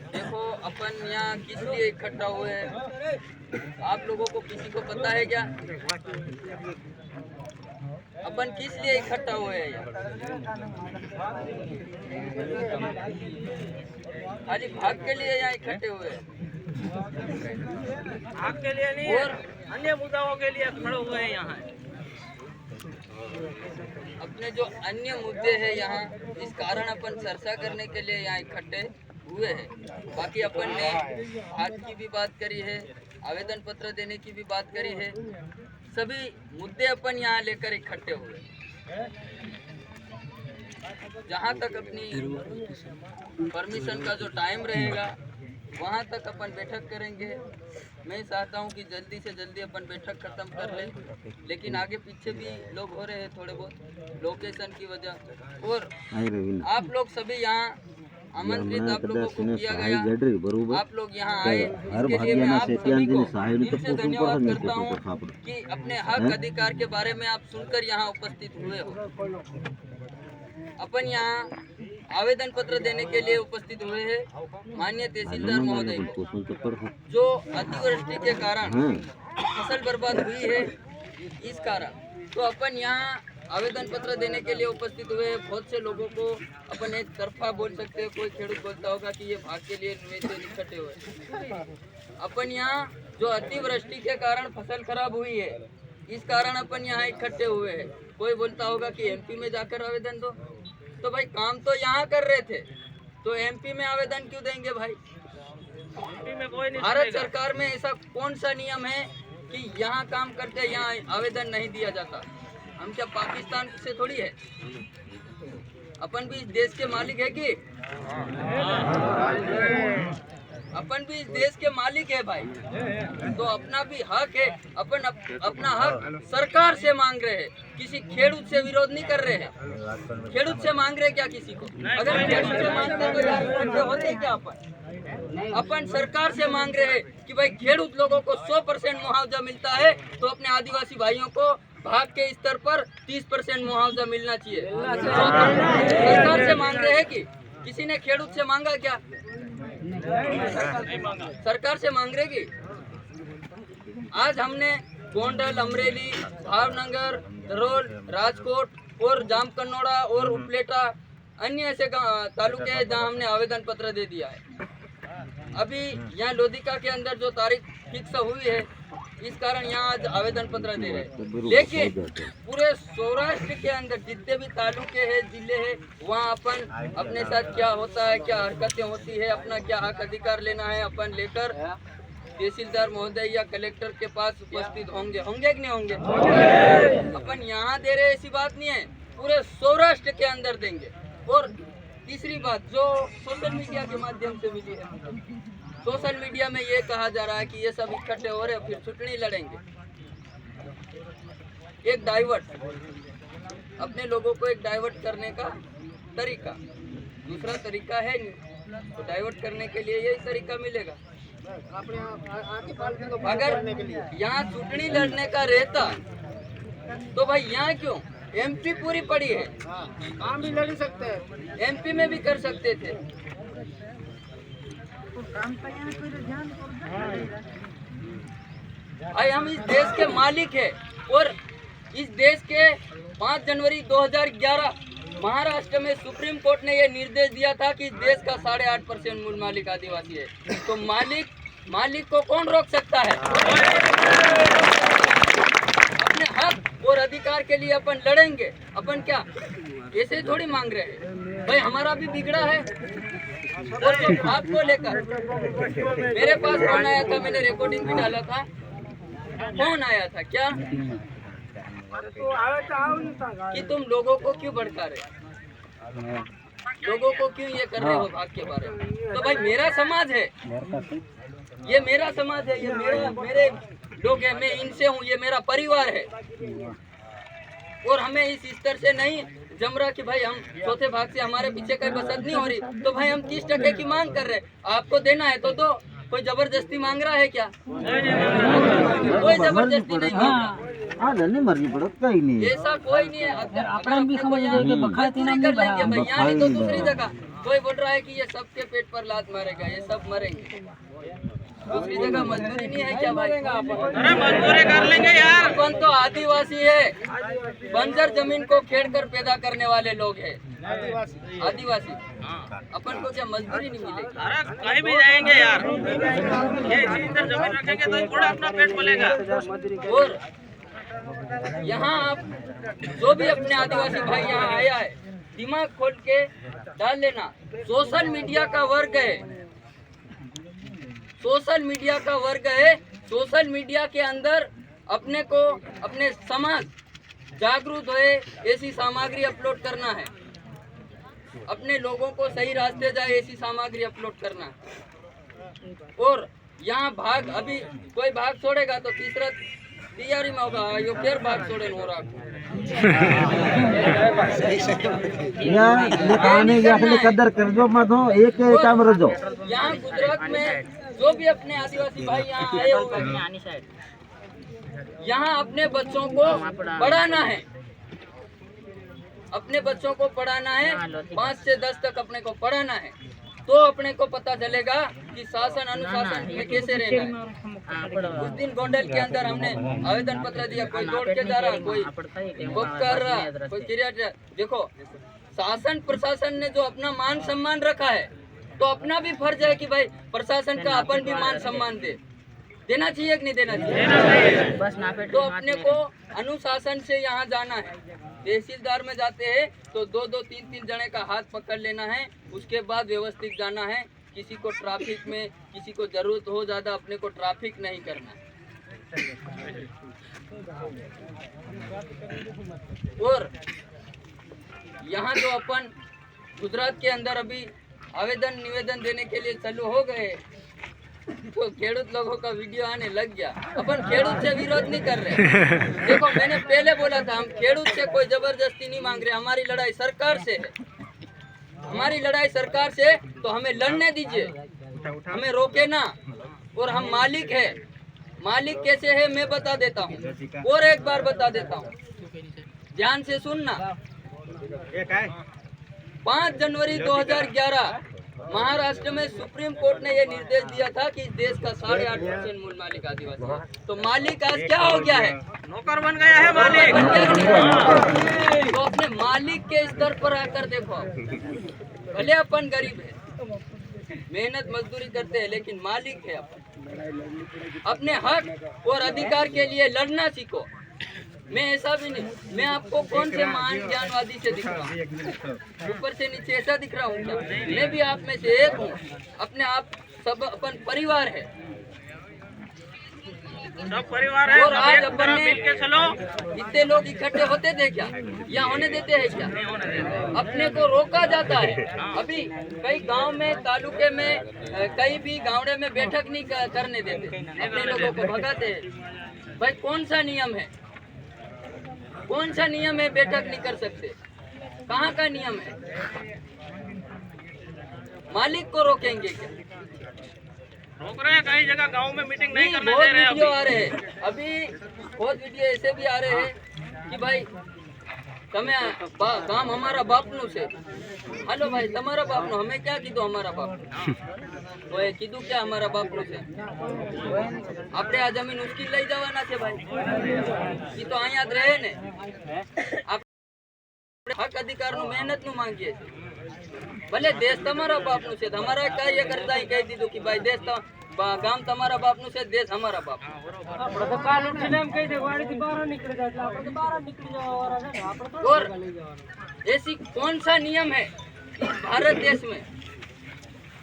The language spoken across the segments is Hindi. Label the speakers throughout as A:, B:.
A: देखो अपन यहाँ किस लिए इकट्ठा हुए हैं, आप लोगों को किसी को पता है क्या? अपन किस लिए इकट्ठा हुए हैं यहाँ? खाली भाग के लिए यहाँ इकट्ठे हुए हैं?
B: भाग के लिए नहीं, और अन्य मुद्दाओं के लिए खड़े हुए हैं यहाँ।
A: अपने जो अन्य मुद्दे हैं यहाँ, इस कारण अपन चर्चा करने के लिए यहाँ इकट्ठे हुए हैं। बाकी अपन ने भाग की भी बात करी है, आवेदन पत्र देने की भी बात करी है। सभी मुद्दे अपन यहाँ लेकर इकट्ठे हुए। जहाँ तक अपनी परमिशन का जो टाइम रहेगा वहाँ तक अपन बैठक करेंगे। मैं चाहता हूँ कि जल्दी से जल्दी अपन बैठक खत्म कर लें, लेकिन आगे पीछे भी लोग हो रहे हैं थोड़े बहुत लोकेशन की वजह। और आप लोग सभी यहाँ आमंत्रित, आप लोगों को किया गया, आप लोग यहाँ आए, इसके लिए मैं आप सभी को दिल से धन्यवाद करता हूँ कि अपने हक अधिकार के बारे में आप सुनकर यहाँ उपस्थित हुए हो। अपन यहाँ आवेदन पत्र देने के लिए उपस्थित हुए हैं माननीय तहसीलदार महोदय को, जो अतिवृष्टि के कारण फसल बर्बाद हुई है, इस कारण तो अपन यहाँ आवेदन पत्र देने के लिए उपस्थित हुए हैं। बहुत से लोगों को अपन एक तरफा बोल सकते हैं, कोई खेडूत बोलता होगा कि ये भाग के लिए निवेदन इकट्ठे हुए। अपन यहाँ जो अतिवृष्टि के कारण फसल खराब हुई है, इस कारण अपन यहाँ इकट्ठे हुए हैं। कोई बोलता होगा कि एमपी में जाकर आवेदन दो, तो भाई काम तो यहाँ कर रहे थे, तो एमपी में आवेदन क्यों देंगे भाई?
B: में कोई नहीं।
A: भारत सरकार में ऐसा कौन सा नियम है कि यहाँ काम करते यहाँ आवेदन नहीं दिया जाता? हम क्या पाकिस्तान से थोड़ी है? अपन भी इस देश के मालिक है कि? अपन भी इस देश के मालिक है भाई, तो अपना भी हक है। अपन अपना हक सरकार से मांग रहे हैं, किसी खेडूत से विरोध नहीं कर रहे हैं। खेडूत से मांग रहे क्या किसी को? अगर खेडूत से मांगते तो यार इकट्ठे होते क्या? अपन सरकार से मांग रहे हैं कि भाई खेडूत लोगों को 100% मुआवजा मिलता है, तो अपने आदिवासी भाइयों को भाग के स्तर पर 30% मुआवजा मिलना चाहिए। सरकार से मांग रहे हैं कि किसी ने खेडूत से मांगा क्या? सरकार से मांग रहे कि आज हमने गोंडल, अमरेली, भावनगर, धरोल, राजकोट और जामकन्नौड़ा और उपलेटा अन्य ऐसे तालुके हैं जहां हमने आवेदन पत्र दे दिया है। अभी यहाँ लोधिका के अंदर जो तारीख फिक्स हुई है, इस कारण यहाँ आज आवेदन पत्र दे रहे हैं। लेकिन पूरे सौराष्ट्र के अंदर जितने भी तालुके हैं, जिले हैं, वहाँ अपन अपने साथ क्या होता है, क्या हरकतें होती है, अपना क्या हक अधिकार लेना है, अपन लेकर तहसीलदार महोदय या कलेक्टर के पास उपस्थित होंगे कि नहीं होंगे? अपन यहाँ दे रहे ऐसी बात नहीं है, पूरे सौराष्ट्र के अंदर देंगे। और तीसरी बात जो सोशल मीडिया के माध्यम से मिली है, सोशल मीडिया में ये कहा जा रहा है कि ये सब इकट्ठे हो रहे हैं फिर चुटनी लड़ेंगे। एक डाइवर्ट, अपने लोगों को एक डाइवर्ट करने का तरीका, दूसरा तरीका है नहीं, तो डाइवर्ट करने के लिए यही तरीका मिलेगा। अगर यहाँ चुटनी लड़ने का रहता तो भाई यहाँ क्यों? एमपी पूरी पड़ी है,
B: काम भी लड़ सकते हैं,
A: एमपी में भी कर सकते थे। भाई हम इस देश के मालिक है, और इस देश के 5 जनवरी 2011 महाराष्ट्र में सुप्रीम कोर्ट ने यह निर्देश दिया था कि इस देश का 8.5% मूल मालिक आदिवासी है। तो मालिक को कौन रोक सकता है? अपने हक और अधिकार के लिए अपन लड़ेंगे। अपन क्या ऐसे थोड़ी मांग रहे हैं भाई? हमारा भी बिगड़ा है। और जो भाग को लेकर मेरे पास फोन आया था, मैंने रिकॉर्डिंग भी डाला था। फोन आया था क्या कि तुम लोगों को क्यों भड़का रहे, लोगों को क्यों ये कर रहे हो भाग के बारे में? तो भाई मेरा समाज है, ये मेरा समाज है, ये मेरे लोग हैं, मैं इनसे हूँ, ये मेरा परिवार है। और हमें इस स्तर से नहीं जम रहा कि भाई हम चौथे भाग से हमारे पीछे कोई बचत नहीं हो रही, तो भाई हम 30% की मांग कर रहे हैं, आपको देना है तो दो। कोई जबरदस्ती मांग रहा है क्या? कोई जबरदस्ती नहीं है।
C: हाँ नहीं मर्जी पड़ो कहीं नहीं
A: ऐसा कोई नहीं है। अपना भी समझ लेंगे मजदूरी कर लेंगे भाई, यहाँ नहीं तो दूसरी जगह। कोई बोल रहा है कि ये सबके पेट पर लात मारेगा, ये सब मरेंगे। दूसरी जगह मजदूरी नहीं है क्या भाई?
B: अरे मजदूरी कर लेंगे यार।
A: अपन तो आदिवासी है, बंजर जमीन को खेड़ कर पैदा करने वाले लोग हैं आदिवासी। अपन को क्या मजदूरी नहीं मिलेगी?
B: अरे कहीं भी जाएंगे यार, ये इधर जमीन रखेंगे तो थोड़ा अपना पेट पलेगा।
A: और यहाँ आप जो भी अपने आदिवासी भाई यहाँ आया है, दिमाग खोल के डाल लेना। सोशल मीडिया का वर्ग है, सोशल मीडिया का वर्ग है। सोशल मीडिया के अंदर अपने को, अपने समाज जागरूक होए ऐसी सामग्री अपलोड करना है, अपने लोगों को सही रास्ते जाए ऐसी सामग्री अपलोड करना है। और यहाँ भाग, अभी कोई भाग छोड़ेगा तो तीसरा तैयारी में होगा, यो फिर भाग छोड़े हो रहा
C: आने के कदर कर दो मत हो एक काम रहो।
A: यहाँ गुजरात में जो भी अपने आदिवासी भाई यहाँ आए हुए हैं, यहाँ अपने बच्चों को पढ़ाना है, अपने बच्चों को पढ़ाना है। 5 से 10 तक अपने को पढ़ाना है, तो अपने को पता चलेगा कि शासन अनुशासन में कैसे रहना है। उस दिन गोंडल के अंदर हमने आवेदन पत्र दिया, कोई दौड़ के जा रहा, कोई बुक कर रहा, कोई क्रिया। देखो, शासन प्रशासन ने जो अपना मान सम्मान रखा है, तो अपना भी फर्ज है कि भाई प्रशासन का अपन भी मान सम्मान देना चाहिए कि नहीं देना चाहिए? तो अपने को अनुशासन से यहाँ जाना है। तहसीलदार में जाते हैं तो 2-2, 3-3 जने का हाथ पकड़ लेना है, उसके बाद व्यवस्थित जाना है। किसी को ट्रैफिक में, किसी को जरूरत हो ज्यादा, अपने को ट्रैफिक नहीं करना है। और यहाँ जो अपन गुजरात के अंदर अभी आवेदन निवेदन देने के लिए चालू हो गए, तो खेडूत लोगों का वीडियो आने लग गया। अपन खेडूत से विरोध नहीं कर रहे। देखो, मैंने पहले बोला था, हम खेडूत से कोई जबरदस्ती नहीं मांग रहे। हमारी लड़ाई सरकार से है, हमारी लड़ाई सरकार से। तो हमें लड़ने दीजिए, हमें रोके ना। और हम मालिक है। मालिक कैसे है मैं बता देता हूँ, और एक बार बता देता हूँ, ध्यान से सुनना। 5 जनवरी 2011 महाराष्ट्र में सुप्रीम कोर्ट ने यह निर्देश दिया था कि इस देश का 8.5% मूल मालिक आदिवासी है। तो मालिक आज क्या हो गया है?
B: नौकर बन गया है मालिक।
A: तो अपने मालिक के स्तर पर आकर देखो, भले अपन गरीब है, मेहनत मजदूरी करते हैं, लेकिन मालिक है अपन। अपने हक और अधिकार के लिए लड़ना सीखो। मैं ऐसा भी नहीं, मैं आपको कौन से महान ज्ञानवादी से दिख रहा हूँ, ऊपर से नीचे ऐसा दिख रहा हूँ क्या? मैं भी आप में से एक हूँ। अपने आप सब अपन परिवार है,
B: सब परिवार है।
A: और आज अपन ने
B: मिल के चलो।
A: इतने लोग इकट्ठे होते थे क्या? या होने देते हैं क्या? अपने को रोका जाता है। अभी कई गांव में, तालुके में, कई भी गांवड़े में बैठक नहीं करने देते, अपने लोगों को भगाते हैं। भाई कौन सा नियम है? कौन सा नियम है बैठक नहीं कर सकते? कहाँ का नियम है? मालिक को रोकेंगे क्या?
B: रोक रहे हैं कई जगह, गांव में मीटिंग नहीं करने
A: बहुत
B: दे रहे
A: वीडियो आ रहे हैं, अभी बहुत वीडियो ऐसे भी आ रहे हैं कि भाई તમે ગામ અમારા બાપનું છે। હાલો ભાઈ, તમારા બાપનું, અમે ક્યાં કીધું અમારા બાપનું? કોઈ કીધું ક્યાં અમારા બાપનું છે? આપણે આ જમીન ઉચકી લઈ જવાના છે ભાઈ, એ તો અહીંયા જ રહે ને। આપણે હક અધિકારનું મહેનતનું માંગીએ છીએ। ભલે દેશ તમારા બાપનું છે, તમારા કાર્યકર્તાએ કહી દીધું કે ભાઈ દેશ ગામ તમારા બાપનું છે, દેશ અમારા બાપનું। और ऐसी कौन सा नियम है इस भारत देश में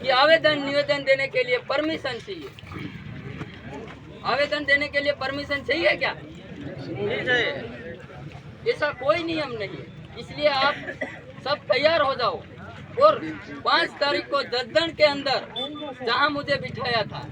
A: कि आवेदन निवेदन देने के लिए परमिशन चाहिए? आवेदन देने के लिए परमिशन चाहिए क्या? ऐसा कोई नियम नहीं है। इसलिए आप सब तैयार हो जाओ, और 5 तारीख को जसदण के अंदर जहां मुझे बिठाया था,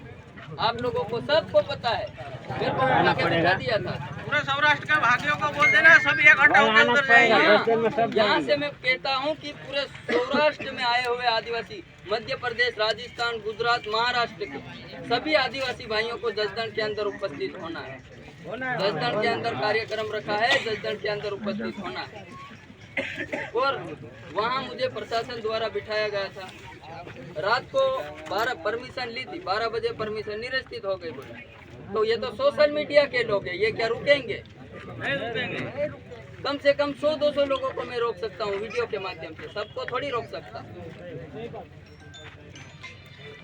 A: आप लोगों को सबको पता है, मेरे को उठा के बिठा दिया था।
B: पूरे सौराष्ट्र के भाइयों को बोल देना, सभी इकट्ठा होकर अंदर जाएंगे।
A: यहाँ से मैं कहता हूँ कि पूरे सौराष्ट्र में आए हुए आदिवासी, मध्य प्रदेश, राजस्थान, गुजरात, महाराष्ट्र के सभी आदिवासी भाइयों को जसदण के अंदर उपस्थित होना है। जसदण के अंदर कार्यक्रम रखा है, जसदण के अंदर उपस्थित होना है। और वहाँ मुझे प्रशासन द्वारा बिठाया गया था। रात को 12 परमिशन ली थी, 12 बजे परमिशन निरस्तित हो गई बोले। तो ये तो सोशल मीडिया के लोग हैं, ये क्या रुकेंगे?
B: नहीं रुकेंगे।
A: कम से कम 100-200 लोगों को मैं रोक सकता हूँ वीडियो के माध्यम से, सबको थोड़ी रोक सकता।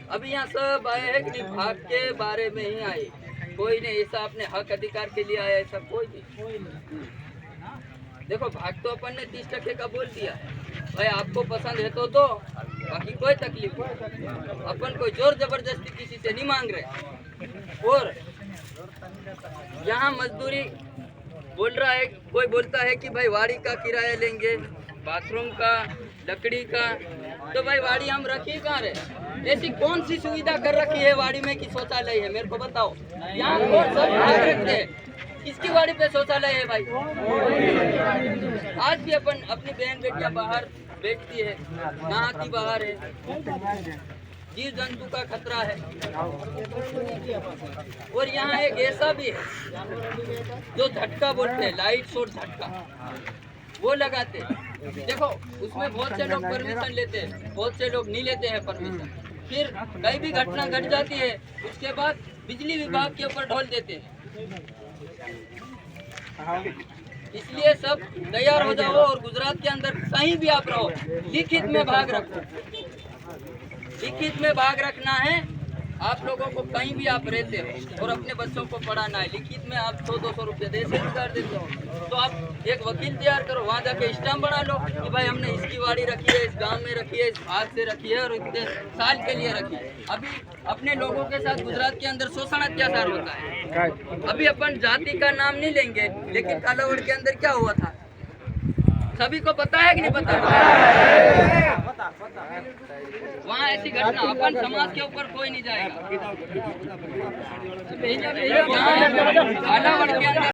A: अभी यहाँ सब आए हैं कि नहीं, भाग के बारे में ही आए, कोई नहीं ऐसा अपने हक अधिकार के लिए आया, ऐसा कोई नहीं। देखो भाग तो अपन ने 30% का बोल दिया है भाई, आपको पसंद है तो दो, बाकी कोई तकलीफ नहीं। अपन कोई जोर जबरदस्ती किसी से नहीं मांग रहे। और यहाँ मजदूरी बोल रहा है, कोई बोलता है कि भाई वाड़ी का किराया लेंगे, बाथरूम का, लकड़ी का, तो भाई वाड़ी हम रखी कहाँ रहे? ऐसी कौन सी सुविधा कर रखी है वाड़ी में कि शौचालय है? मेरे को बताओ, यहाँ कौन सब भाग रखते हैं, किसकी वाड़ी पे शौचालय है भाई? आज भी अपन अपनी बहन बेटियां बाहर बैठती है, नहाती बाहर है, जीव जंतु का खतरा है। और यहाँ एक ऐसा भी है जो झटका बोलते हैं, लाइट शॉट झटका, वो लगाते हैं। देखो उसमें बहुत से लोग परमिशन लेते हैं, बहुत से लोग नहीं लेते हैं परमिशन, फिर कहीं भी घटना घट जाती है, उसके बाद बिजली विभाग के ऊपर ढोल देते हैं। इसलिए सब तैयार हो जाओ और गुजरात के अंदर कहीं भी आप रहो, लिखित में भाग रखो। लिखित में भाग रखना है आप लोगों को, कहीं भी आप रहते हो और अपने बच्चों को पढ़ाना है। लिखित में आप 100-200 रुपये दे से कर देते हो, तो आप एक वकील तैयार करो, वहाँ जाके स्टाम्प बना लो कि भाई हमने इसकी वाड़ी रखी है, इस गांव में रखी है, इस भाग से रखी है और इतने साल के लिए रखी है। अभी अपने लोगों के साथ गुजरात के अंदर शोषण अत्याचार होता है। अभी अपन जाति का नाम नहीं लेंगे, लेकिन कालावड़ के अंदर क्या हुआ था सभी को पता है कि नहीं पता? वहाँ ऐसी घटना, अपन समाज के ऊपर कोई नहीं जाएगा। कालावड़ के अंदर